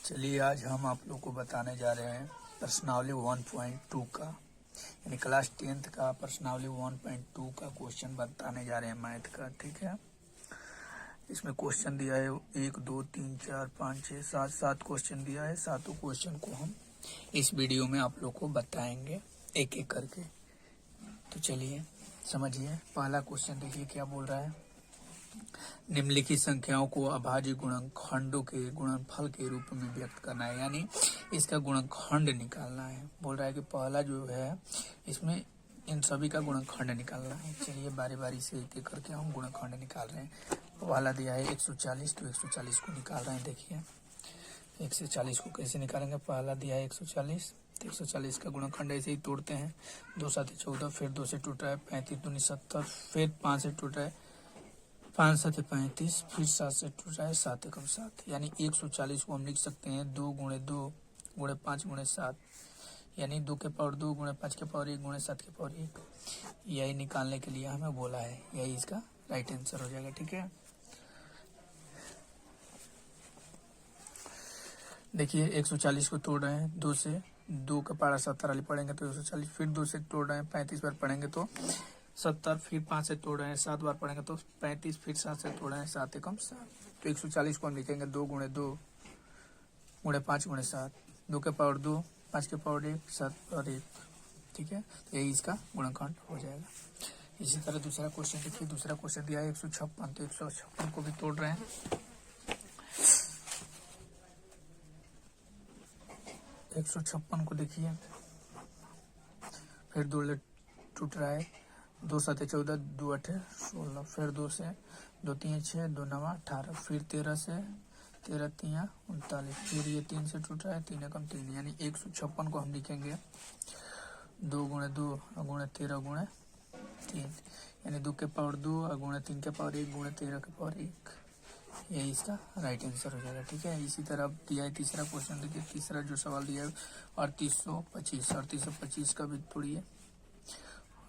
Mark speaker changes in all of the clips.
Speaker 1: चलिए आज हम आप लोग को बताने जा रहे हैं प्रश्नावली 1.2 का यानी क्लास 10th का प्रश्नावली 1.2 का क्वेश्चन बताने जा रहे हैं मैथ का। ठीक है, इसमें क्वेश्चन दिया है 1 2 3 4 5 6 7 क्वेश्चन दिया है। सातों क्वेश्चन को हम इस वीडियो में आप लोग को बताएंगे एक एक करके। तो चलिए समझिए। पहला क्वेश्चन देखिए क्या बोल रहा है। निम्नलिखित संख्याओं को अभाज्य गुणनखंडों के गुणनफल के रूप में व्यक्त करना है, यानी इसका गुणनखंड निकालना है। बोल रहा है कि पहला जो है इसमें इन सभी का गुणनखंड निकालना है। चलिए बारी बारी से एक एक करके हम गुणनखंड निकाल रहे हैं। पहला दिया है 140, तो 140 को निकाल रहे हैं। देखिए 140 को कैसे निकालेंगे। पहला दिया है 140, तो 140 का गुणनखंड ऐसे ही तोड़ते हैं। 2 7 14, फिर 2 से टूट रहा है 35 दूनी 70, फिर 5 से टूट रहा है 5 7 35, फिर 7 से टूट रहा है 7 एकम 7, यानी 140 को हम लिख सकते हैं 2 गुणे 2 गुणे 5 गुणे 7, यानी 2 के पावर 2 गुणे 5 के पावर 1 गुणे 7 के पावर 1। यही निकालने के लिए हमें बोला है, यही इसका राइट आंसर हो जाएगा। ठीक है, देखिए 140 को तोड़ रहे हैं 2 से, 2 का पारा 70 वाली पढ़ेंगे तो 140, फिर 2 से तोड़ रहे हैं 35 बार पढ़ेंगे तो 70, फिर 5 से तोड़ रहे हैं 7 बार पढ़ेंगे तो 35, फिर 7 से तोड़ रहे हैं 7 एकम 7। तो 140 को हम लिखेंगे 2 गुणे 2 गुणे 5 गुणे 7, 2 के पावर 2 5 के पावर 1 7 और 1। ठीक है, तो यही इसका गुणनखंड हो जाएगा। इसी तरह दूसरा क्वेश्चन देखिए। दूसरा क्वेश्चन दिया है 156, तो 156 को भी तोड़ रहे हैं। 156 को देखिए, फिर 2 टूट रहा है 2 7 14, 2 8 16, फिर 2 से 2 3 6 2 9 18, फिर 13 से 13 3 39, फिर ये 3 से टूट रहा है 3 एकम 3, यानी 156 को हम लिखेंगे 2 गुणे 2 गुणे 13 गुणे 3, यानी 2 के पावर 2 गुणे 3 के पावर 1 गुणे 13 के पावर 1। यही इसका राइट आंसर हो जाएगा। ठीक है, इसी तरह दिया है तीसरा क्वेश्चन। देखिए तीसरा जो सवाल दिया है 3825, 3825 का भी तोड़िए।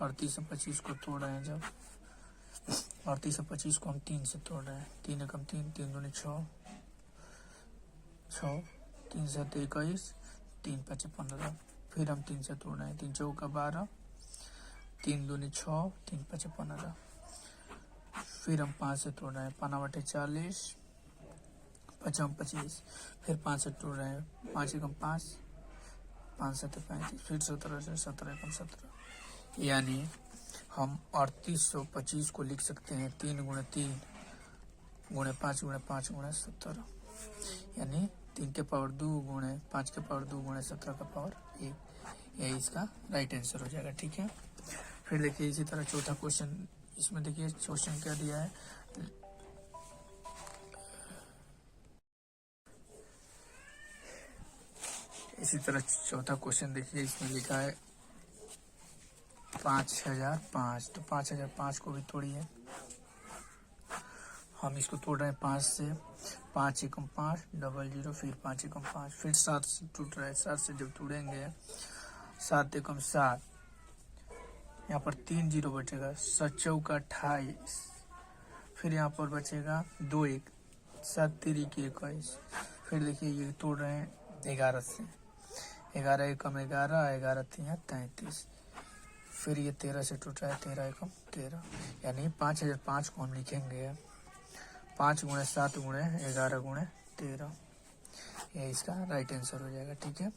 Speaker 1: 3825 को तोड़ रहे हैं जब 3825 को हम 3 से तोड़ रहे हैं। 3 एकम 3, 3 दूनी 6 6, 3 7 21, 3 5 15, फिर हम 3 से तोड़ रहे हैं। 3 चौका 12, 3 दूनी 6, 3 5 15, फिर हम 5 से तोड़ रहे हैं। 5 बटे 40, 5 25, फिर 5 से तोड़ रहे हैं। 5 एकम 5, 5 7 35, फिर 17 से 17 एकम 17, यानी हम 3825 को लिख सकते हैं 3 गुणे 3 गुणे 5 गुणे 5 गुणे 17, यानी 3 के पावर 2 गुणे 5 के पावर 2 गुणे 17 का पावर 1। यही इसका राइट आंसर हो जाएगा। ठीक है, फिर देखिए इसी तरह चौथा क्वेश्चन। इसमें देखिए क्वेश्चन क्या दिया है। इसी तरह चौथा क्वेश्चन देखिए, इसमें लिखा है 5005, तो 5005 को भी तोड़िए। हम इसको तोड़ रहे हैं 5 से। 5 एकम 5 00, फिर 5 एकम 5, फिर 7 से टूट रहा है। 7 से जब तोड़ेंगे 7 एकम 7, यहाँ पर 3 0 बचेगा। 7 चौका 28, फिर यहाँ पर बचेगा 2 1, 7 3 21, फिर देखिए ये तोड़ रहे हैं 11 से। 11 एकम 11, 11 3 33, फिर ये 13 से टूट रहा है 13 एकम 13, यानी 5005 को हम लिखेंगे 5 गुणे 7 गुणे 11 गुणे 13। ये इसका राइट आंसर हो जाएगा। ठीक है,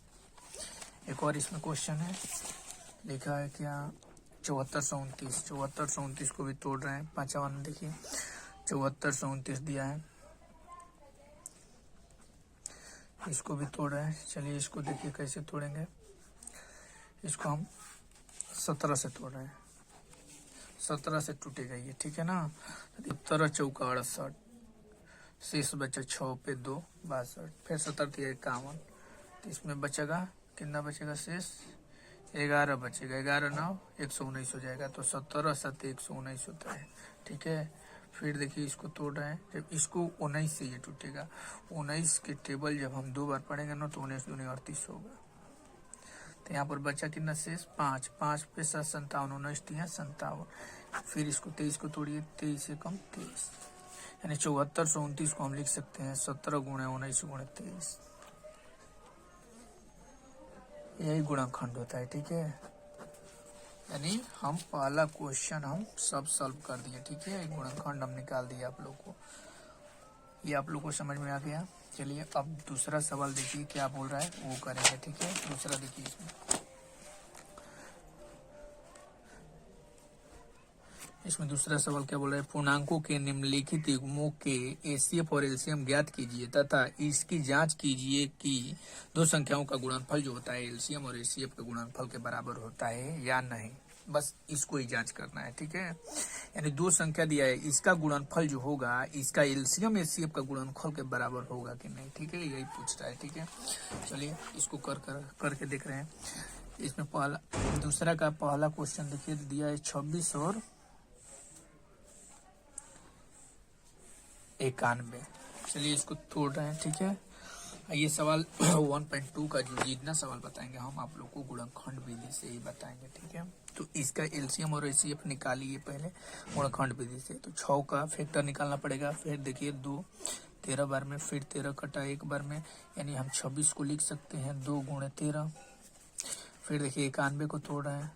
Speaker 1: एक और इसमें क्वेश्चन है, लिखा है क्या 7429, 7429 को भी तोड़ रहे हैं। 55 देखिए 7429 दिया है, इसको भी तोड़ रहे हैं। चलिए इसको देखिए कैसे तोड़ेंगे। इसको हम 17 से तोड़ रहे हैं। 17 से टूटेगा ये, ठीक है ना। 17 चौका 68, शेष बचा 6 पे 2 62, फिर 17 3 51, तो इसमें बचेगा कितना बचेगा शेष 11 बचेगा। 11 9 119 हो जाएगा। तो 17 7 119 होता है। ठीक है, फिर देखिए इसको तोड़ रहे हैं। जब इसको 19 से ये टूटेगा, 19 के टेबल जब हम 2 बार पढ़ेंगे ना तो 19 दूनी 38 होगा। तो यहाँ पर बचा कितना शेष 5, 5 पे 7 57, 19 3 57, फिर इसको 23 को तोड़िए। 23 से कम 23, यानी 7429 को हम लिख सकते हैं 17 गुणे 19 गुणे 23। यही गुणनखंड होता है, ठीक है। यानी हम पहला क्वेश्चन हम सब सॉल्व कर दिए, ठीक है। गुणनखंड हम निकाल दिया आप लोग को, ये आप लोग को समझ में आ गया। चलिए अब दूसरा सवाल देखिए क्या बोल रहा है वो करेंगे, ठीक है। दूसरा देखिए इसमें दूसरा सवाल क्या बोल रहा है, पूर्णांकों के निम्नलिखित युग्मों के एचसीएफ और एलसीएम ज्ञात कीजिए तथा इसकी जांच कीजिए कि दो संख्याओं का गुणनफल जो होता है एलसीएम और एचसीएफ के गुणनफल के बराबर होता है या नहीं। बस इसको ही जांच करना है, ठीक है। यानी दो संख्या दिया है, इसका गुणनफल जो होगा इसका एलसीएम एचसीएफ का गुणनफल के बराबर होगा कि नहीं, ठीक है। यही पूछ रहा है, ठीक है। चलिए इसको करके देख रहे हैं। इसमें पहला दूसरा का पहला क्वेश्चन देखिए दिया है 26 और 91। चलिए इसको तोड़ रहे हैं, ठीक है। ये सवाल 1.2 का जो जितना सवाल बताएंगे हम आप लोग को गुणनखंड विधि से ही बताएंगे, ठीक है। तो इसका एलसीएम और एचसीएफ निकालिए पहले गुणनखंड विधि से। तो 6 का फैक्टर निकालना पड़ेगा, फिर देखिए 2 13 बार में, फिर 13 कटा एक बार में, यानी हम 26 को लिख सकते हैं 2 गुणे 13। फिर देखिए 91 को तोड़ रहे हैं,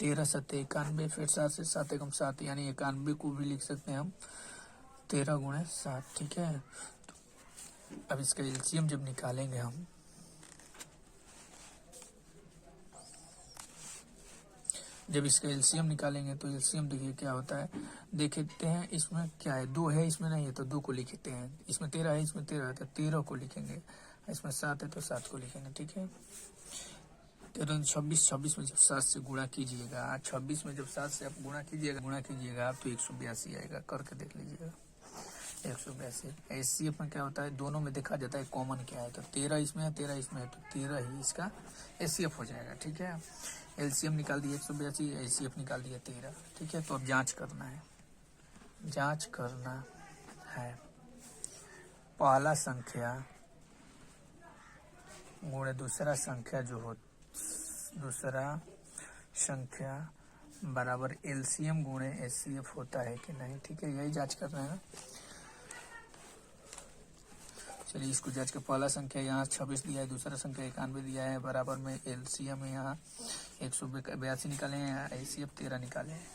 Speaker 1: 13 7 91, फिर 7 से 7 एकम 7, यानी 91 को भी लिख सकते हैं हम 13 गुणे 7, ठीक है। तो अब इसका एलसीएम जब निकालेंगे हम, जब इसका एलसीएम निकालेंगे तो एलसीएम देखिए क्या होता है, देखते हैं इसमें क्या है, 2 है इसमें नहीं है तो 2 को लिखते हैं, इसमें 13 है इसमें 13 है तो 13 को लिखेंगे, इसमें 7 है तो 7 को लिखेंगे, ठीक है। 13 26 में जब 7 से गुणा कीजिएगा, 26 में जब 7 से आप गुणा कीजिएगा तो 182 आएगा, करके देख लीजिएगा 182। एचसीएफ में क्या होता है, दोनों में देखा जाता है कॉमन क्या है, तो 13 इसमें है 13 इसमें है तो 13 ही इसका एचसीएफ हो जाएगा, ठीक है। एलसीएम निकाल दिया 182, एचसीएफ निकाल दिया 13, ठीक है। तो अब जांच करना है पहला संख्या गुणे दूसरा संख्या जो हो, दूसरा संख्या बराबर एलसीएम गुणे एचसीएफ होता है कि नहीं, ठीक है। यही जांच करना है ना। चलिए इसको जांच के, पहला संख्या यहाँ 26 दिया है, दूसरा संख्या 91 दिया है, बराबर में एलसीएम यहाँ 182 निकाले हैं, एचसीएफ 13 निकाले हैं।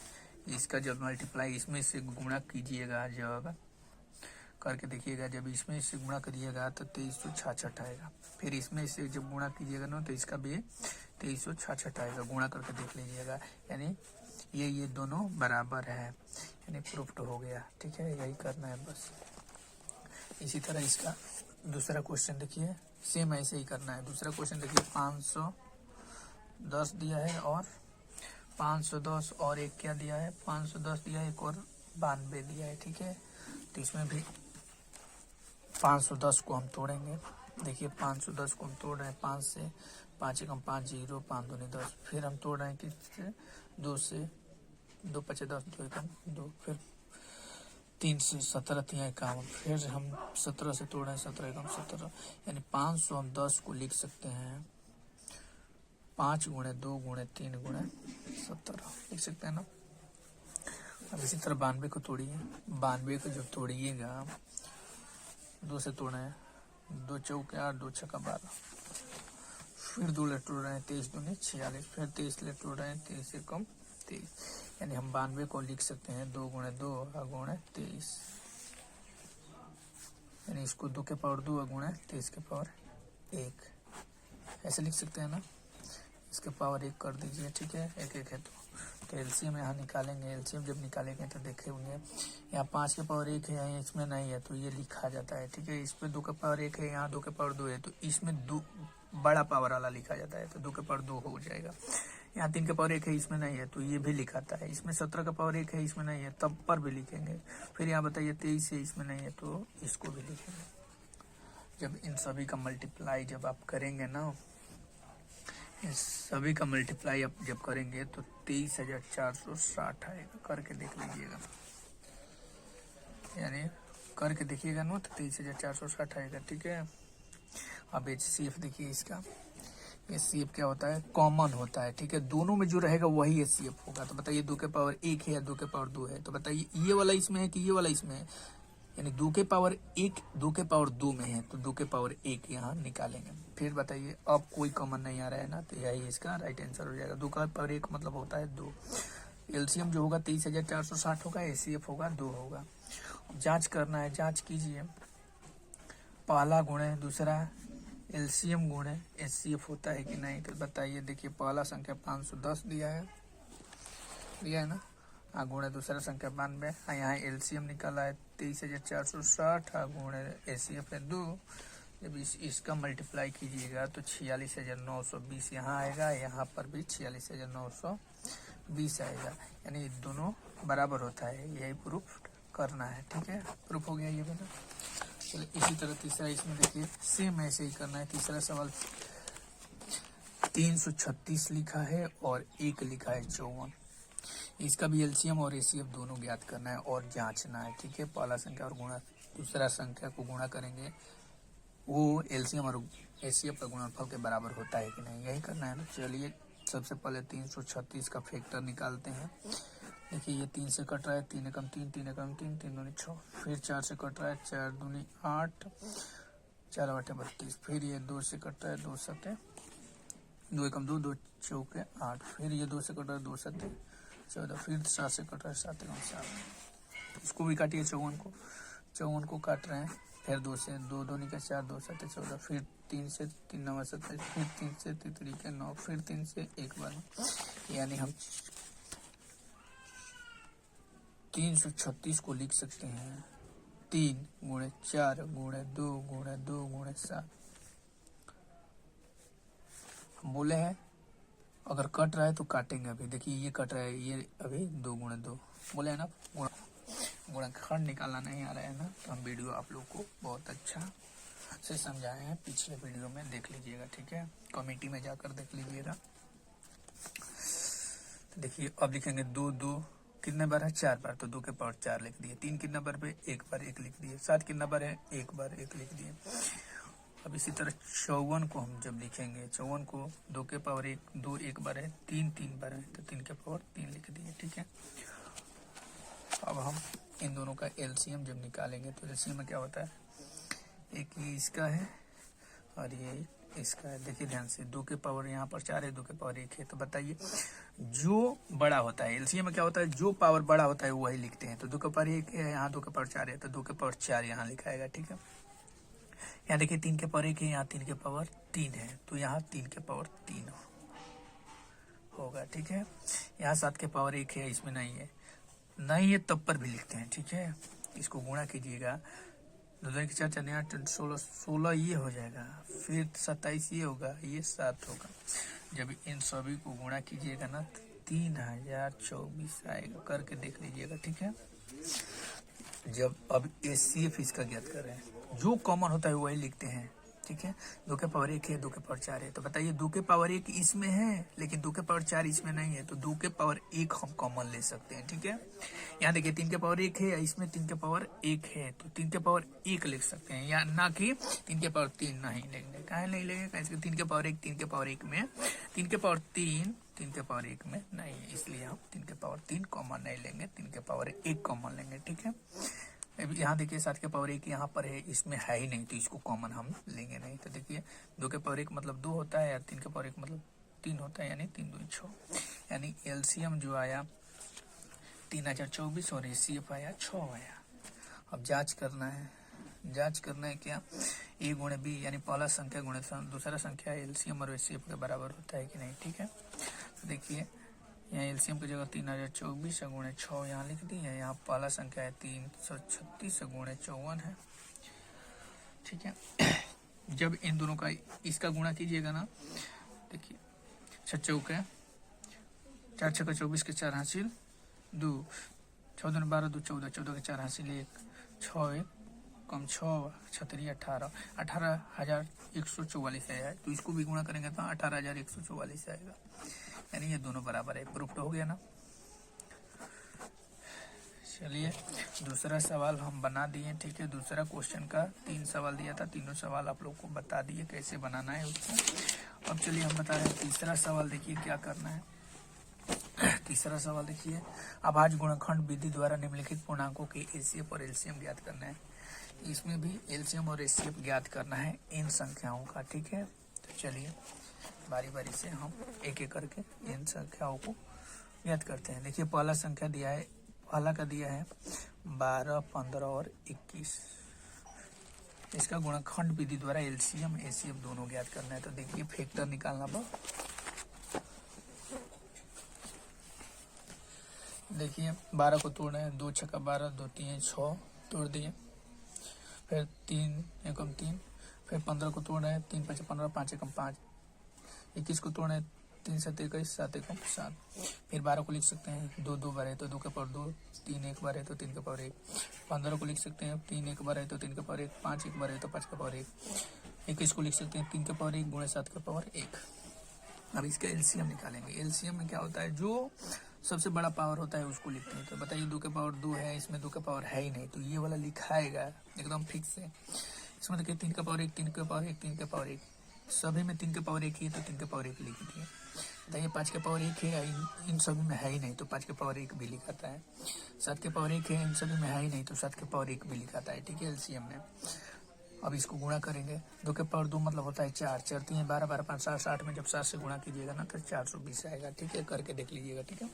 Speaker 1: इसका जब मल्टीप्लाई इसमें से गुणा कीजिएगा, जब करके देखिएगा, जब इसमें से गुणा करिएगा तो 2366 आएगा, फिर इसमें से जब गुणा कीजिएगा ना तो इसका भी 2366 आएगा, गुणा करके देख लीजिएगा, यानी ये दोनों बराबर है, यानी प्रूफ्ड हो गया, ठीक है। यही करना है बस। इसी तरह इसका दूसरा क्वेश्चन देखिए, सेम ऐसे ही करना है। दूसरा क्वेश्चन देखिए 510 दिया है और 510 और एक क्या दिया है, 510 दिया है, एक और 92 दिया है, ठीक है। तो इसमें भी 510 को हम तोड़ेंगे, देखिए 510 को हम तोड़ रहे हैं 5 से, 5 एकम 5 0, 5 दूनी 10, फिर हम तोड़ रहे हैं किससे, 2 से, 2 5 10, 2 एकम 2, फिर 3 से 17 3 51, फिर हम 17 से तोड़ रहे हैं 17 एकम 17, यानी 510 को लिख सकते हैं 5 गुणे 2 गुणे 3 गुणे 17 लिख सकते हैं ना। अब इसी तरह 92 को तोड़िए, 92 को जब तोड़िएगा 2 से तोड़े हैं, 2 चौके 8, 2 छक्का 12, फिर 2 ले तोड़ रहे हैं 23 दूनी 46, फिर 23 ले तोड़ रहे हैं 23 एकम 23, यानी हम 92 को लिख सकते हैं 2 गुणे 2 गुणे 23, यानी इसको 2 के पावर 2 गुणे 23 के पावर 1, ऐसे लिख सकते हैं ना। इसके पावर 1 कर दीजिए, ठीक है, 1 1 है तो एलसीएम यहाँ निकालेंगे। एलसीएम जब निकालेंगे तो देखे होंगे यहाँ 5 के पावर 1 है, यहाँ इसमें नहीं है तो ये लिखा जाता है, ठीक है। इसमें 2 के पावर 1 है, यहाँ 2 के पावर 2 है तो इसमें 2 बड़ा पावर वाला लिखा जाता है, तो 2 के पावर 2 हो जाएगा। यहाँ 3 के पावर 1 है, इसमें नहीं है तो ये भी लिखाता है। इसमें 17 का पावर 1 है, इसमें नहीं है तब पर भी लिखेंगे। फिर यहाँ बताइए 23 है, इसमें नहीं है तो इसको भी लिखेंगे। जब इन सभी का मल्टीप्लाई जब आप करेंगे ना, इस सभी का मल्टीप्लाई आप जब करेंगे तो 23,460 आएगा, करके देख लीजिएगा, यानी करके देखिएगा ना तो 23,460 आएगा, ठीक है। अब एचसीएफ देखिए, इसका एचसीएफ क्या होता है, कॉमन होता है, ठीक है। दोनों में जो रहेगा वही एचसीएफ होगा। तो बताइए 2 के पावर 1 है या 2 के पावर 2 है, तो बताइए ये वाला इसमें है कि ये वाला इसमें है, यानी 2 के पावर 1 2 के पावर 2 में है तो 2 के पावर 1 यहाँ निकालेंगे। फिर बताइए, अब कोई कॉमन नहीं आ रहा है ना, तो यही इसका राइट आंसर हो जाएगा। 2 का पावर 1 मतलब होता है 2। एलसीएम जो होगा 23,460 होगा, एचसीएफ होगा 2 होगा। जांच करना है, जांच कीजिए। पहला गुण है, दूसरा एलसीएम गुण है, एचसीएफ होता है कि नहीं, तो बताइए। देखिए पहला संख्या 510 दिया है ना, गुण है दूसरा संख्या 92, यहाँ एलसीएम निकाला है 23,460, गुण है एचसीएफ है 2। जब इसका मल्टीप्लाई कीजिएगा तो 46,920 यहाँ आएगा, यहाँ पर भी 46,920 आएगा, यानी दोनों बराबर होता है। यही प्रूफ करना है, ठीक है। प्रूफ हो गया ये बेटा। चलिए इसी तरह तीसरा, इसमें देखिए सेम ऐसे ही करना है। तीसरा सवाल 336 लिखा है और 1 लिखा है 54। इसका भी एलसीएम और एचसीएफ दोनों ज्ञात करना है और जांचना है, ठीक है। पहला संख्या और गुणा दूसरा संख्या को गुणा करेंगे, वो एलसीएम और एचसीएफ का गुणनफल के बराबर होता है कि नहीं, यही करना है ना। चलिए सबसे पहले 336 का फैक्टर निकालते हैं। देखिए ये 3 से कट रहा है, 3 एकम 3, 3 एकम 3, 3 दूनी 6। फिर 4 से कट रहा है, 4 दूनी 8, 4 आठे 32। फिर ये 2 से कट रहा है, 2 सते 2 एकम 2, 2 चौके 8। फिर ये 2 से कट रहा है, 2 सते 14। फिर 7 से कट रहा है, 7 एकम 7। इसको भी काटिए, 54 को काट रहे हैं। फिर 2 से 2 दूनी का 4, 2 सते 14। फिर 3 से 3 9 27। फिर 3 से 3 के 9। फिर 3 से 1 12, यानी हम 336 को लिख सकते हैं 3 गुणे 4 गुणे 2 गुणे 2 गुणे 7। हम बोले हैं अगर कट रहा है तो काटेंगे। अभी देखिए ये कट रहा है, ये अभी 2 गुणे 2 बोले है ना। गुणनखंड निकालना नहीं आ रहा है ना, तो हम वीडियो आप लोग को बहुत अच्छा से समझाए हैं, पिछले वीडियो में देख लीजिएगा, ठीक है। कमेटी में जाकर देख लीजिएगा। तो देखिए अब लिखेंगे 2 2 कितने बार है, 4 बार, तो 2 के पावर 4 लिख दिए। 3 कितने बार पे, 1 बार 1 लिख दिए। 7 कितना बार है, 1 बार 1 लिख दिए। अब इसी तरह 54 को हम जब लिखेंगे, 54 को 2 के पावर 1 2 1 बार है, 3 3 बार है, तो 3 के पावर 3 लिख दिए, ठीक है। अब हम इन दोनों का एलसीएम जब निकालेंगे तो एलसीएम में क्या होता है, एक ये इसका है और ये इसका है। देखिए ध्यान से, 2 के पावर यहाँ पर 4 है, 2 के पावर 1 है, तो बताइए जो बड़ा होता है, एलसीएम में क्या होता है, जो पावर बड़ा होता है वही लिखते हैं। तो 2 के पावर 1 है, यहाँ 2 के पावर 4 है, तो 2 के पावर 4 यहाँ लिखाएगा, ठीक है। यहाँ देखिए 3 के पावर 1 है, यहाँ 3 के पावर 3 है, तो यहाँ 3 के पावर 3 होगा, ठीक है। यहाँ 7 के पावर 1 है, इसमें नहीं है, नहीं है तब पर भी लिखते हैं, ठीक है। इसको गुणा कीजिएगा, 2 के 4 4 8 16 16 ये हो जाएगा। फिर 27 ये होगा, ये 7 होगा। जब इन सभी को गुणा कीजिएगा ना, 3024 आएगा, करके देख लीजिएगा, ठीक है। जब अब एचसीएफ इसका ज्ञात कर रहे हैं, जो कॉमन होता है वही लिखते हैं, ठीक है। 2 के पावर 1 है, 2 के पावर 4 है, तो बताइए 2 के पावर 1 इसमें है लेकिन 2 के पावर 4 इसमें नहीं है, तो 2 के पावर 1 हम कॉमन ले सकते हैं, ठीक है। यहाँ देखिए 3 के पावर 1 है, इसमें 3 के पावर 1 है, तो 3 के पावर 1 लिख सकते हैं, या ना कि 3 के पावर 3 नहीं लेंगे। काहे नहीं लेंगे, कैसे 3 के पावर 1 3 के पावर 1 में, 3 के पावर 3 3 के पावर 1 में नहीं है, इसलिए हम 3 के पावर 3 कॉमन नहीं लेंगे, 3 के पावर 1 कॉमन लेंगे, ठीक है। यहाँ देखिए 7 के पावर 1 यहाँ पर है, इसमें है ही नहीं, तो इसको कॉमन हम लेंगे नहीं। तो देखिए 2 के पावर 1 मतलब 2 होता है, या 3 के पावर 1 मतलब 3 होता है, यानी 3 2 6, यानी एलसीएम जो आया 3024 और एचसीएफ आया 6 आया। अब जांच करना है, जांच करना है क्या, ए गुणे बी, यानी पहला संख्या गुणे दूसरा संख्या एलसीएम और एचसीएफ के बराबर होता है कि नहीं, ठीक है। तो देखिए यहाँ एलसीएम की जगह 3024 गुणे 6 यहाँ लिख दी है, यहाँ पहला संख्या है 336 गुणे 54 है, ठीक है। जब इन दोनों का इसका गुणा कीजिएगा ना, देखिए 6 चौके 4 6 24 के 4 हासिल 2, 14 12 2 14, 14 के 4 हासिल 1, 6 1 कम 6 छतरी 18, 18,144 आया है, तो इसको भी गुणा करेंगे तो 18,144 आएगा, यानी ये दोनों बराबर है। प्रूफ हो गया ना। चलिए दूसरा सवाल हम बना दिए, ठीक है। दूसरा क्वेश्चन का 3 सवाल दिया था, तीनों सवाल आप लोग को बता दिए कैसे बनाना है उसको। अब चलिए हम बता रहे हैं तीसरा सवाल, देखिए क्या करना है। तीसरा सवाल देखिए, अभाज्य गुणनखंड विधि द्वारा निम्नलिखित पूर्णांकों के एचसीएफ और एलसीएम ज्ञात करना है। इसमें भी एलसीएम और एचसीएफ ज्ञात करना है इन संख्याओं का, ठीक है। तो चलिए बारी बारी से हम एक एक करके इन संख्याओं को ज्ञात करते हैं। देखिए पहला संख्या दिया है, पहला का दिया है 12, 15 और 21। इसका गुणनखंड विधि द्वारा एलसीएम एचसीएफ दोनों ज्ञात करना है। तो देखिए फैक्टर निकालना पड़ा। देखिए 12 को तोड़ रहे हैं, 2 छक्का 12, 2 3 6 तोड़ दिए। फिर 3 एकम 3, फिर 15 को तोड़ रहे हैं, 3 5 15, 5 एकम 5। 21 को तोड़ रहे हैं, 3 7 21, 7 एकम 7। फिर 12 को लिख सकते हैं 2 2 बार है तो 2 के पावर 2, 3 1 बार है तो 3 के पावर 1। 15 को लिख सकते हैं 3 1 बार है तो 3 के पावर 1, 5 1 बार है तो 5 के पावर 1। 21 को लिख सकते हैं 3 के पावर 1 गुणे 7 के पावर 1। अब इसका एलसीएम निकालेंगे। एलसीएम में क्या होता है, जो सबसे बड़ा पावर होता है उसको लिखते हैं। तो बताइए 2 के पावर 2 है, इसमें 2 का पावर है ही नहीं, तो ये वाला लिखाएगा एकदम फिक्स है। इसमें देखिए 3 का पावर 1, 3 के पावर 1, 3 के पावर 1, सभी में 3 के पावर 1 ही, तो 3 के पावर 1 लिख दिए। बताइए 5 के पावर 1 है, इन सभी में है ही नहीं, तो 5 के पावर 1 भी लिखाता है। 7 के पावर 1 है, इन सभी में है ही नहीं, तो 7 के पावर 1 भी लिखाता है, ठीक है, एलसीएम में। अब इसको गुणा करेंगे। 2 के पावर 2 मतलब होता है 4, 4 3 12, 12 5 7, 60 में जब 7 से गुणा कीजिएगा ना तो 420 आएगा, ठीक है, करके देख लीजिएगा, ठीक है।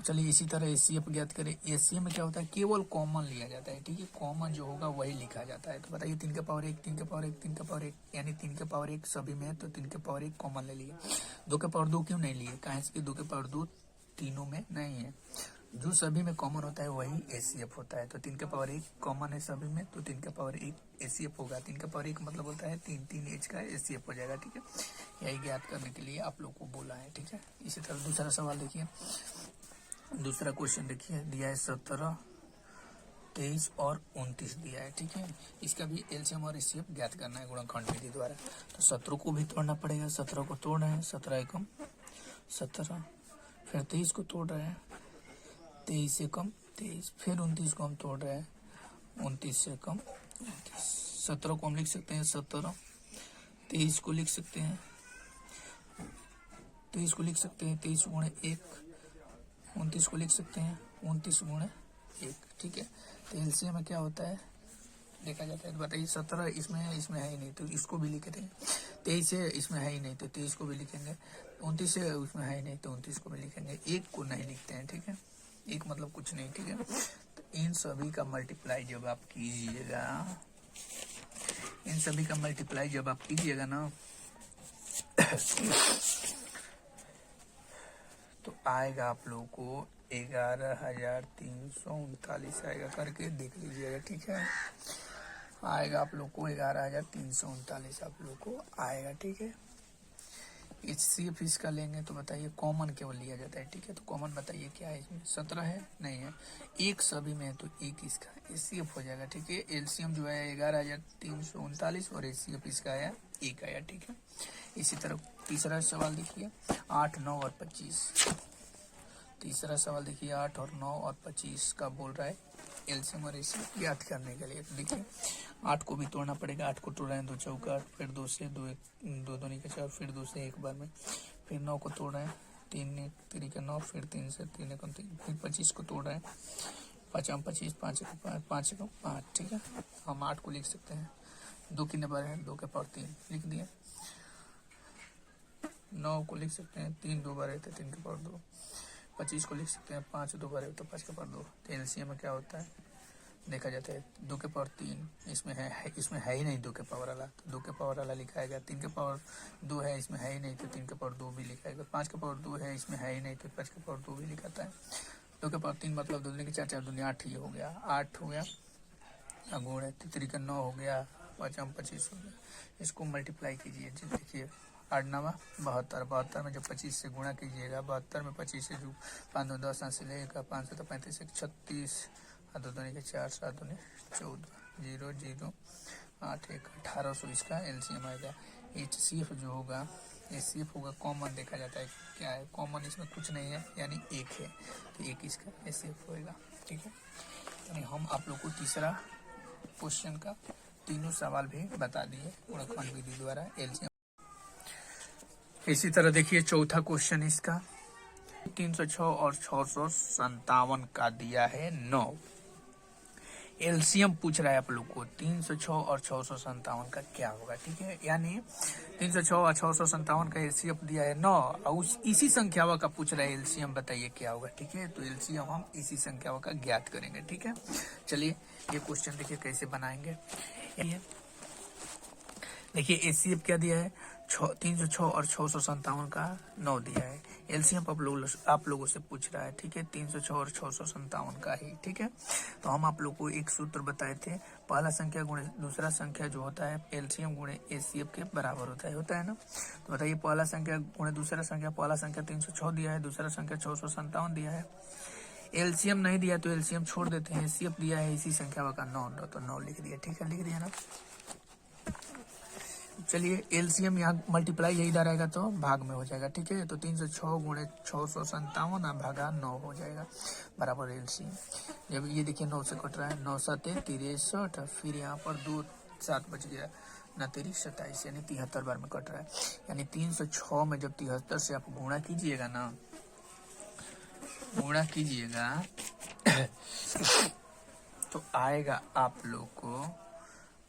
Speaker 1: चलिए इसी तरह एचसीएफ ज्ञात करें। एचसीएफ में क्या होता है, केवल कॉमन लिया जाता है, ठीक है, कॉमन जो होगा वही लिखा जाता है। तो बताइए 3 के पावर 1, 3 के पावर 1, 3 के पावर 1, यानी 3 के पावर 1 सभी में है, तो 3 के पावर 1 कॉमन ले लिए। 2 के पावर 2 क्यों नहीं लिए, कहें कि 2 के पावर 2 तीनों में नहीं है, जो सभी में कॉमन होता है वही एचसीएफ होता है। तो 3 के पावर 1 कॉमन है सभी में, तो 3 के पावर 1 एचसीएफ होगा। 3 के पावर 1 मतलब होता है 3 3 एच का एचसीएफ हो जाएगा, ठीक है। यही ज्ञात करने के लिए आप लोग को बोला है, ठीक है। इसी तरह दूसरा सवाल देखिए, दूसरा क्वेश्चन देखिए, दिया है 17, 23 और 29 दिया है, ठीक है। इसका भी एलसीएम और एचसीएफ ज्ञात करना है गुणनखंड विधि द्वारा। तो 17 को भी तोड़ना पड़ेगा। 17 को तोड़ रहे हैं, 17 एकम 17। फिर 23 को तोड़ रहे हैं, 23 एकम 23। फिर 29 को हम तोड़ रहे हैं, 29 एकम 29। 17 को हम लिख सकते हैं 17, 23 को लिख सकते हैं 23 को लिख सकते हैं 23 गुणे 1, 29 को लिख सकते हैं 29 गुणे 1, ठीक है। तो एलसीएम में क्या होता है देखा जाता है। तो बताइए 17 इसमें है, इसमें है ही नहीं, तो इसको भी लिख देंगे। 23 है, इसमें है ही नहीं, तो 23 को भी लिखेंगे। 29 है, उसमें है ही नहीं, तो 29 को भी लिखेंगे। 1 को नहीं लिखते हैं, ठीक है, 1 मतलब कुछ नहीं, ठीक है। तो इन सभी का मल्टीप्लाई जब आप कीजिएगा, इन सभी का मल्टीप्लाई जब आप कीजिएगा ना तो आएगा आप लोगों को 11,339 आएगा, करके देख लीजिएगा, ठीक है। आएगा आप लोग को 11,339 आप लोग को आएगा, ठीक है। एचसीएफ इसका लेंगे तो बताइए कॉमन केवल लिया जाता है, ठीक है। तो कॉमन बताइए क्या है इसमें, 17 है, नहीं है, 1 सभी में है, तो 1 इसका एचसीएफ हो जाएगा, ठीक है। एलसीएम जो है 11,339 और एचसीएफ इसका आया 1 आया, ठीक है। इसी तरह तीसरा सवाल देखिए, 8, 9 और 25। तीसरा सवाल देखिए 8 और 9 और 25 का बोल रहा है एलसीएम और एचसीएफ ज्ञात करने के लिए। तो देखिए 8 को भी तोड़ना पड़ेगा। 8 को तोड़ रहे हैं 2 चौका, फिर 2 से 2 1 2 2 का 4, फिर 2 से 1 बार में। फिर 9 को तोड़ रहे हैं 3 1 3 का 9, फिर 3 से 3 1 3। फिर 25 को तोड़ रहे हैं 5 25, 5 5 5, ठीक है। हम 8 को लिख सकते हैं 2 कितने बार है, 2 के पावर 3 लिख दिए। 9 को लिख सकते हैं 3 2 बार है तो 3 के पावर 2। 25 को लिख सकते हैं 5 2 बार है तो 5 के पावर 2। तो एलसीएम में क्या होता है देखा जाता है 2 के पावर 3, इसमें है, इसमें है ही नहीं 2 के पावर वाला, तो 2 के पावर वाला लिखाएगा। 3 के पावर 2 है, इसमें है ही नहीं, तो 3 के पावर 2 भी लिखाएगा। 5 के पावर 2 है, इसमें है ही नहीं, तो 5 के पावर 2 भी लिखाता है। 2 के पावर 3 मतलब 2 दूनी के 4 4 दूनी 8 ही हो गया, 8 हो गया। गुणे 3 का 9 हो गया, 5 25 हो गया। इसको मल्टीप्लाई कीजिए, देखिए 8 9 72, 72 में जब 25 से गुणा कीजिएगा, 72 में 25 से जो 5 2 10 से लेगा 5 तो 35 36, 2 दूनी के 4 7 दूनी 14, 0 0 8 1 1800 इसका एलसीएम आएगा। एचसीएफ जो होगा, एचसीएफ होगा कॉमन देखा जाता है क्या है, कॉमन इसमें कुछ नहीं है, यानी 1 है, तो 1 इसका एचसीएफ होएगा, ठीक है। यानी हम आप लोग को तीसरा क्वेश्चन का तीनों सवाल भी बता दिए गुणनखंड विधि द्वारा एलसीएम। इसी तरह देखिए चौथा क्वेश्चन इसका 306 और 657 का दिया है 9। एलसीएम पूछ रहा है आप लोग को 306 और 657 का क्या होगा, ठीक है। यानी 306 और 657 का एलसीएम दिया है 9 और इसी संख्यावा का पूछ रहा है एलसीएम, बताइए क्या होगा, ठीक है। तो एलसीएम हम इसी संख्यावा का ज्ञात करेंगे, ठीक है। चलिए ये क्वेश्चन देखिए कैसे बनाएंगे। देखिए एचसीएफ क्या दिया है 306 और 657 का 9 दिया है। एलसीएम आप लोगों से पूछ रहा है, ठीक है, 306 और 657 का ही, ठीक है। तो हम आप लोग को एक सूत्र बताए थे, पहला संख्या गुणे दूसरा संख्या जो होता है एलसीएम गुणे एचसीएफ के बराबर होता है ना। तो बताइए पहला संख्या गुणे दूसरा संख्या, पहला संख्या 306 दिया है, दूसरा संख्या 657 दिया है। एलसीएम नहीं दिया तो एलसीएम छोड़ देते हैं, एचसीएफ दिया है इसी संख्या का 9, तो 9 लिख दिया, ठीक है, लिख दिया ना। चलिए एलसीएम यहाँ मल्टीप्लाई यही इधर आएगा तो भाग में हो जाएगा, ठीक है। तो 306 गुणे 657 भागा 9 हो जाएगा बराबर एलसीएम। जब ये देखिए 9 से कट रहा है, 9 7 63, फिर यहाँ पर 2 7 बच गया, 9 3 27 यानी 73 बार में कट रहा है। यानी 306 में जब 73 से आप गुणा कीजिएगा ना, गुणा कीजिएगा तो आएगा आप लोग को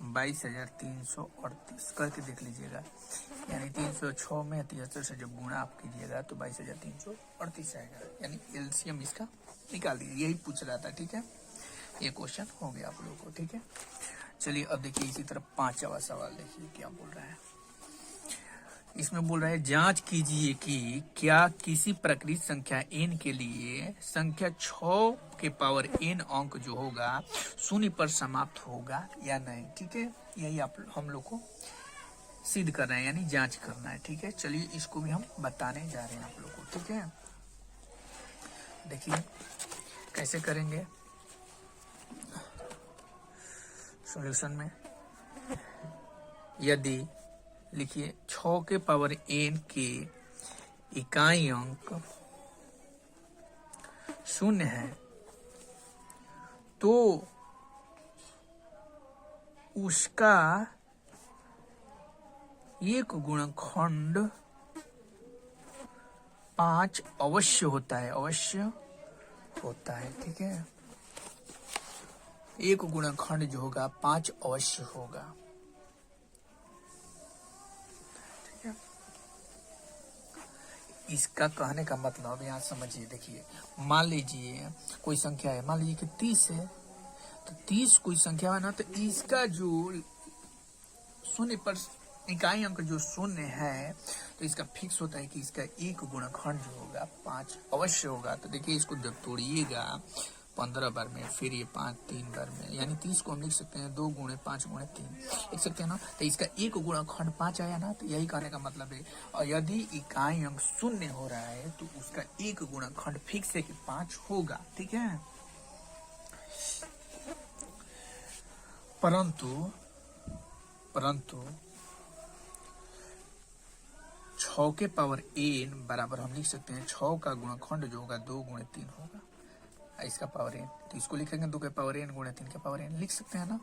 Speaker 1: 22,338 करके देख लीजिएगा। यानी 306 में 73 से जब गुणा आप कीजिएगा तो 22,338 आएगा। यानी एलसीएम इसका निकाल दीजिए, यही पूछ रहा था, ठीक है। ये क्वेश्चन हो गया आप लोगों को, ठीक है। चलिए अब देखिए इसी तरह 5वां सवाल देखिए क्या बोल रहा है। इसमें बोल रहा है जांच कीजिए कि क्या किसी प्रकृत संख्या n के लिए संख्या 6 के पावर n अंक जो होगा 0 पर समाप्त होगा या नहीं, ठीक है। यही आप हम लोग को सिद्ध करना है, यानी जांच करना है, ठीक है। चलिए इसको भी हम बताने जा रहे हैं आप लोग को, ठीक है। देखिए कैसे करेंगे सॉल्यूशन में। यदि लिखिए 6 के पावर n के इकाई अंक 0 है तो उसका एक गुणनखंड 5 अवश्य होता है, ठीक है। एक गुणनखंड जो होगा 5 अवश्य होगा, इसका कहने का मतलब यहाँ समझिए। देखिए मान लीजिए कोई संख्या है, मान लीजिए कि 30 है, तो 30 कोई संख्या है ना, तो इसका जो 0 पर इकाई अंक जो 0 है तो इसका फिक्स होता है कि इसका एक गुणनखंड जो होगा 5 अवश्य होगा। तो देखिए इसको जब तोड़िएगा 15 बार में, फिर ये 5 3 बार में, यानी 30 को हम लिख सकते हैं 2 गुणे 5 गुणे 3 लिख सकते हैं ना। तो इसका एक गुणनखंड 5 आया ना, तो यही कहने का मतलब है। और यदि इकाई अंक 0 हो रहा है तो उसका एक गुणनखंड फिक्स है कि 5 होगा, ठीक है। परंतु 6 के पावर n बराबर हम लिख सकते हैं 6 का गुणनखंड जो होगा 2 गुणे 3 होगा, इसका पावर n, तो इसको लिखेंगे 2 के पावर n गुणे 3 के पावर n लिख सकते हैं ना।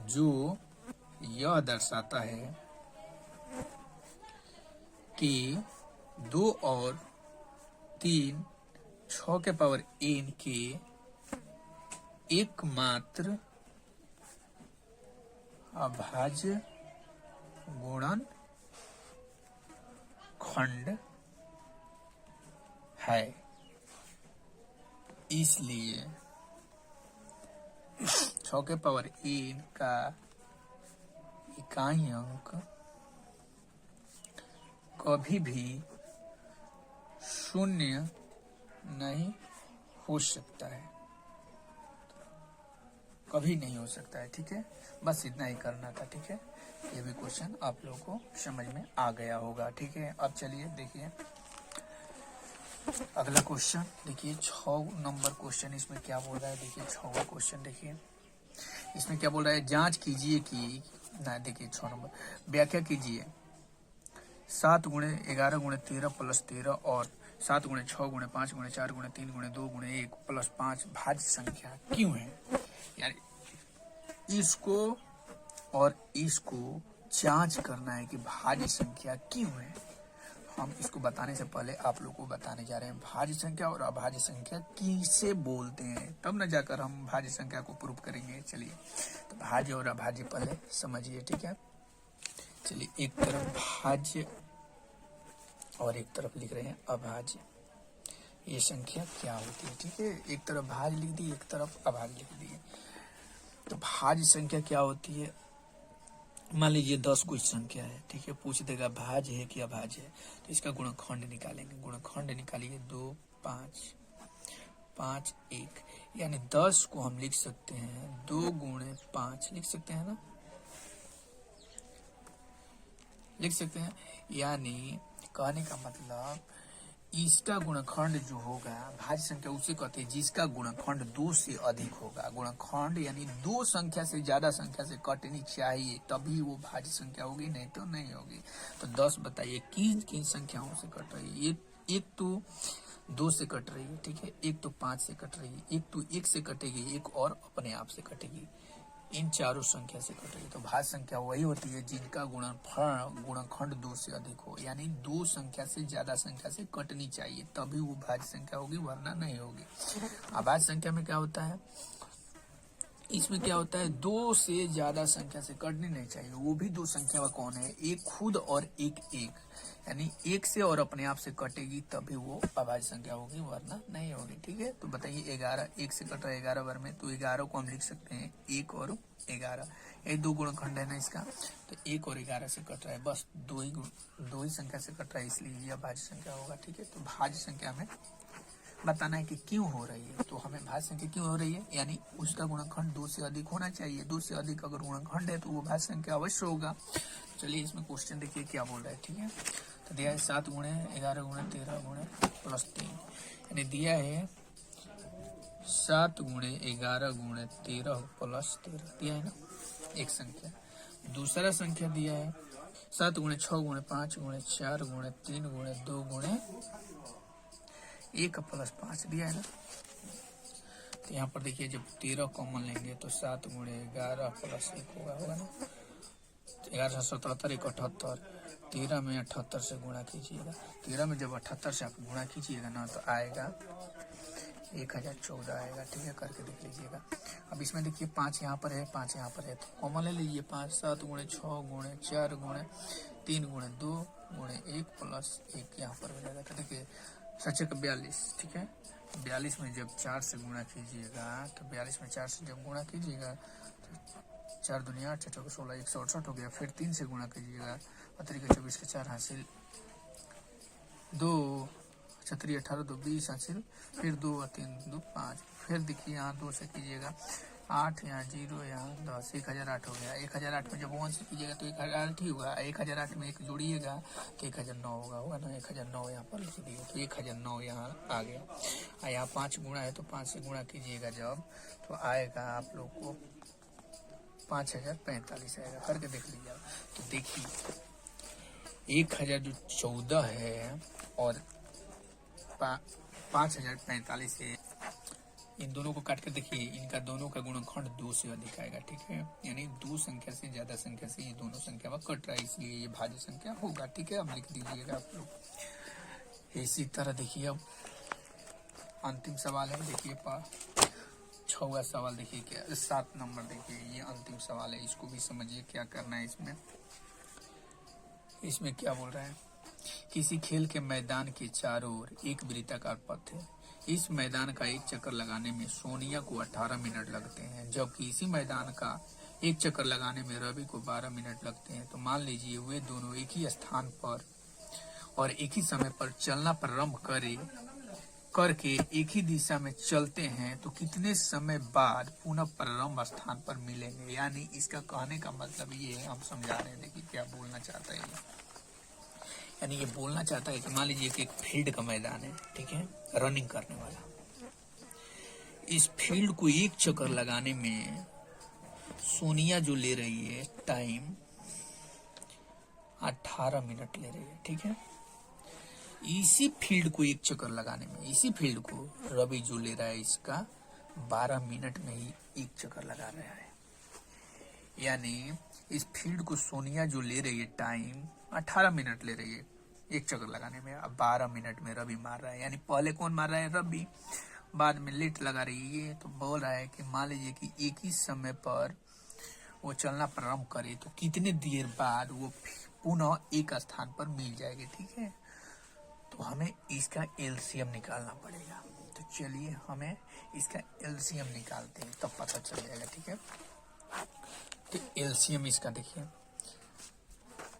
Speaker 1: जो यह दर्शाता है कि 2 और 3 6 के पावर n के एकमात्र अभाज्य गुणनखंड है। इसलिए 6 के पावर n का इकाई अंक कभी भी 0 नहीं हो सकता है, कभी नहीं हो सकता है, ठीक है। बस इतना ही करना था, ठीक है। ये भी क्वेश्चन आप लोगों को समझ में आ गया होगा, ठीक है। अब चलिए देखिए अगला क्वेश्चन, देखिए 6 नंबर क्वेश्चन इसमें क्या बोल रहा है। देखिए 6वां क्वेश्चन देखिए इसमें क्या बोल रहा है, जांच कीजिए कि ना, देखिए 6 नंबर व्याख्या कीजिए 7 गुणे 11 गुणे 13 प्लस 13 और 7 गुणे 6 गुणे 5 गुणे 4 गुणे 3 गुणे 2 गुणे 1 प्लस 5 भाज्य संख्या क्यों है। यानी इसको और इसको जांच करना है कि भाज्य संख्या क्यों है। हम इसको बताने से पहले आप लोग को बताने जा रहे हैं भाज्य संख्या और अभाज्य संख्या किसे बोलते हैं, तब न जाकर हम भाज्य संख्या को प्रूव करेंगे। चलिए तो भाज्य और अभाज्य पहले समझिए, ठीक है। चलिए एक तरफ भाज्य और एक तरफ लिख रहे हैं अभाज्य, ये संख्या क्या होती है, ठीक है। एक तरफ भाज्य लिख दी, एक तरफ अभाज्य लिख दिए। तो भाज्य संख्या क्या होती है, मान लीजिए 10 कोई संख्या है, ठीक है। पूछ देगा भाज्य है कि अभाज्य है, तो इसका गुणनखंड निकालेंगे। गुणनखंड निकालिए 2 5 5 1, यानी 10 को हम लिख सकते हैं 2 गुणे 5 लिख सकते हैं ना, लिख सकते हैं। यानी कहने का मतलब इसका गुणनखंड जो होगा, भाज्य संख्या उसे कहते हैं जिसका गुणनखंड 2 से अधिक होगा। गुणनखंड यानी 2 संख्या से ज्यादा संख्या से कटनी चाहिए, तभी वो भाज्य संख्या होगी, नहीं तो नहीं होगी। तो 10 बताइए किन किन संख्याओं से कट रही है। एक तो 2 से कट रही है, ठीक है। एक तो 5 से कट रही है, एक तो 1 से कटेगी, एक और अपने आप से कटेगी। इन चारों संख्या से कटेगी। तो भाज्य संख्या वही होती है जिनका गुणनखंड 2 से अधिक हो, यानी 2 संख्या से ज्यादा संख्या से कटनी चाहिए, तभी वो भाज्य संख्या होगी, वरना नहीं होगी। अभाज्य संख्या में क्या होता है, इसमें क्या होता है 2 से ज्यादा संख्या से कटनी नहीं चाहिए। वो भी 2 संख्या कौन है, एक खुद और एक, यानी 1 से और अपने आप से कटेगी, तभी वो अभाज्य संख्या होगी, वरना नहीं होगी, ठीक है। तो बताइए 11 1 से कट रहा है 11 बार में, तो 11 को हम लिख सकते हैं 1 और 11, ये 2 गुणनखंड है ना इसका, तो 1 और 11 से कट रहा है, बस दो ही संख्या से कट रहा है, इसलिए यह भाज्य संख्या होगा, ठीक है। तो भाज्य संख्या में बताना है कि क्यों हो रही है, तो हमें भाज्य संख्या क्यों हो रही है, यानी उसका गुणनखंड 2 से अधिक होना चाहिए। 2 से अधिक अगर गुणनखंड है तो वो भाज्य संख्या अवश्य होगा। चलिए इसमें क्वेश्चन देखिए क्या बोल रहा है, ठीक है। तो दिया है 7 गुणे 11 गुणे 13 गुणे प्लस 3, यानी दिया है 7 गुणे 11 गुणे 13 प्लस 13 दिया है ना, एक संख्या। दूसरा संख्या दिया है 7 गुणे 6 गुणे 5 गुणे 4 गुणे 3 गुणे 2 गुणे 1 प्लस 5 दिया है ना। तो यहाँ पर देखिए जब 13 कॉमन लेंगे तो 7 गुणे 11 प्लस 1 होगा ना, 11 77 1 78, 13 में 78 से गुणा कीजिएगा। 13 में जब 78 से आप गुणा कीजिएगा ना तो आएगा 1014 आएगा, ठीक है। करके देख लीजिएगा। अब इसमें देखिए 5 यहाँ पर है, 5 यहाँ पर है, तो कॉमन ले लीजिए 5। 7 गुणे 6 गुणे 4 गुणे 3 गुणे 2 गुणे 1 प्लस 1 यहाँ पर हो जाएगा। तो देखिए 7 42, ठीक है। 42 में जब 4 से गुणा कीजिएगा, तो 42 में 4 से जब गुणा कीजिएगा तो 4 दुनिया 8 6 16 168 हो गया। फिर 3 से गुणा कीजिएगा, 24 के 4 हासिल, 2 छतरी 18 2 20 हासिल, फिर 2 और 3 2 5, फिर देखिए यहाँ 2 से कीजिएगा 8, यहाँ 0, यहाँ 10, 1008 हो गया। 1008 में जब 1 से कीजिएगा तो 1008 ही होगा। 1008 में 1 जोड़िएगा तो 1009 होगा ना, 1009 यहाँ पर लिख दिए, तो 1009 यहाँ आ गया। यहाँ 5 गुणा है तो 5 से गुणा कीजिएगा जब, तो आएगा आप लोग को 5045 आएगा। करके देख लीजिए। तो देखिए 1014 है और 5045 है, इन दोनों को काट कर देखिए, इनका दोनों का गुणनखंड 2 से अधिक आएगा, ठीक है। यानी 2 संख्या से ज्यादा संख्या से ये दोनों संख्या में कट रहा है, इसलिए ये भाज्य संख्या होगा, ठीक है। अब लिख दीजिएगा आप लोग। इसी तरह देखिए अब अंतिम सवाल है, देखिए 6वां सवाल देखिए क्या, 7 नंबर देखिए, ये अंतिम सवाल है, इसको भी समझिए क्या करना है इसमें क्या बोल रहा है। किसी खेल के मैदान के चारों ओर एक वृत्ताकार पथ है। इस मैदान का एक चक्कर लगाने में सोनिया को 18 मिनट लगते हैं, जबकि इसी मैदान का एक चक्कर लगाने में रवि को 12 मिनट लगते हैं। तो मान लीजिए वे दोनों एक ही स्थान पर और एक ही समय पर चलना प्रारंभ करके एक ही दिशा में चलते हैं, तो कितने समय बाद पुनः प्रारंभ स्थान पर मिलेंगे। यानी इसका कहने का मतलब ये है, हम समझा रहे हैं, देखिए क्या बोलना चाहता है। यानी ये बोलना चाहता है कि मान लीजिए कि एक फील्ड का मैदान है, ठीक है, रनिंग करने वाला। इस फील्ड को एक चक्कर लगाने में सोनिया जो ले रही है टाइम 18 मिनट ले रही है, ठीक है। इसी फील्ड को एक चक्कर लगाने में, इसी फील्ड को रवि जो ले रहा है इसका 12 मिनट में ही एक चक्कर लगा रहा है। यानी इस फील्ड को सोनिया जो ले रही है टाइम 18 मिनट ले रही है एक चक्कर लगाने में। अब 12 मिनट में रवि मार रहा है, यानी पहले कौन मार रहा है? रवि, बाद में लेट लगा रही है। ये तो बोल रहा है कि मान लीजिए कि एक ही समय पर वो चलना प्रारंभ करे तो कितने देर बाद वो पुनः एक स्थान पर मिल जाएगी। ठीक है, तो हमें इसका एलसीएम निकालना पड़ेगा। तो चलिए हमें इसका एलसीएम निकालते हैं, तब पता चल जाएगा। ठीक है, तो एलसीएम इसका देखिए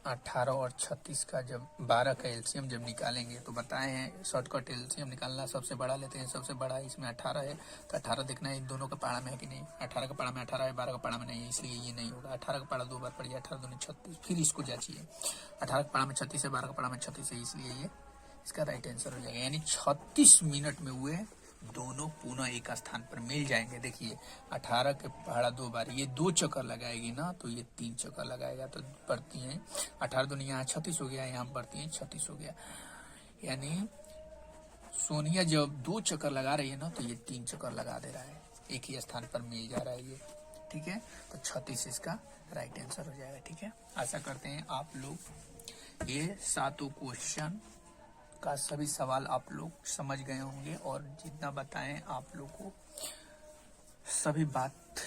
Speaker 1: 18 और 36 का जब 12 का एलसीएम जब निकालेंगे तो बताए हैं शॉर्टकट एलसीएम निकालना, सबसे बड़ा लेते हैं। सबसे बड़ा इसमें 18 है, तो 18 देखना है इन दोनों का पाड़ा में है कि नहीं। 18 का पाड़ा में 18 है, 12 का पाड़ा में नहीं है, इसलिए ये नहीं होगा। 18 का पाड़ा 2 बार पड़ गया, 18 दूनी 36, फिर इसको जांचिए। 18 का पाड़ा में 36 है, 12 का पाड़ा में 36 है, इसलिए ये इसका राइट आंसर हो जाएगा। यानी 36 मिनट में हुए दोनों पुनः एक स्थान पर मिल जाएंगे। देखिए 18 के पहाड़ा 2 बार, ये 2 चक्कर लगाएगी ना, तो ये 3 चक्कर लगाएगा, तो बढ़ती है 18 दूनी यहाँ 36 हो गया, यहाँ बढ़ती है 36 हो गया। यानी सोनिया जब 2 चक्कर लगा रही है ना, तो ये 3 चक्कर लगा दे रहा है, एक ही स्थान पर मिल जा रहा है ये। ठीक है, तो 36 इसका राइट आंसर हो जाएगा। ठीक है, आशा करते हैं आप लोग ये 7 क्वेश्चन का सभी सवाल आप लोग समझ गए होंगे, और जितना बताएं आप लोग को सभी बात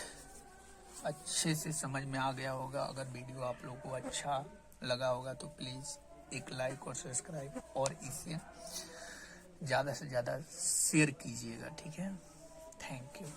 Speaker 1: अच्छे से समझ में आ गया होगा। अगर वीडियो आप लोग को अच्छा लगा होगा तो प्लीज़ एक लाइक और सब्सक्राइब और इसे ज़्यादा से ज़्यादा शेयर कीजिएगा। ठीक है, थैंक यू।